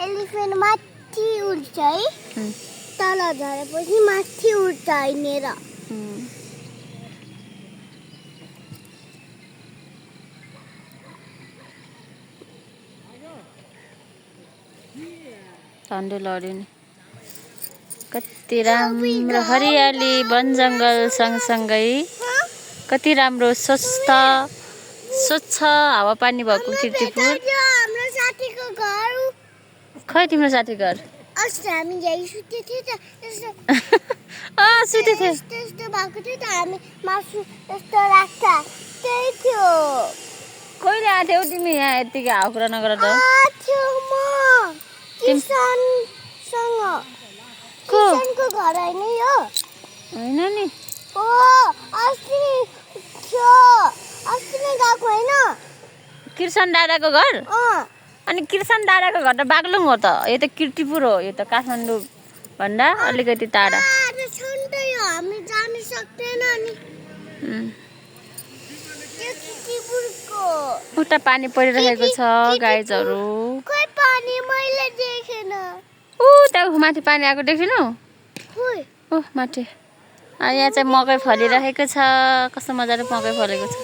elephant माथि उड्छ है तल झरेपछि माथि उड्छ हिँडेर झन्डै लड्यो नि कति राम्रो हरियाली वन जङ्गल सँगसँगै कति राम्रो स्वच्छ हावापानी भएको कीर्तिपुर हाम्रो साथीको घर खै तिम्रो साथी घर अस्ति हामी यही सुते थियो त त्यस्तो सुते थियो त्यस्तो भएको थियो त हामी मासु यस्तो राख्छ त्यही थियो कहिले आथ्यौ तिमी यहाँ यतिकै हावा कुरा नगर त किसनको घर होइन यो होइन नि अस्ति नै गएको होइन किर्सन दादाको घर अनि किर्सन दादाको घर त बागलुङ हो त यो त कीर्तिपुर हो यो त काठमाडौँ भन्दा अलिकति टाढा हामी जान सक्दैन नि उता पानी परिरहेको छ गाइजहरू खोइ पानी मैले देखेन त्यहाँ माथि पानी आएको देखिनु माथि यहाँ चाहिँ मकै फलिरहेको छ कस्तो मजाले मकै फलेको छ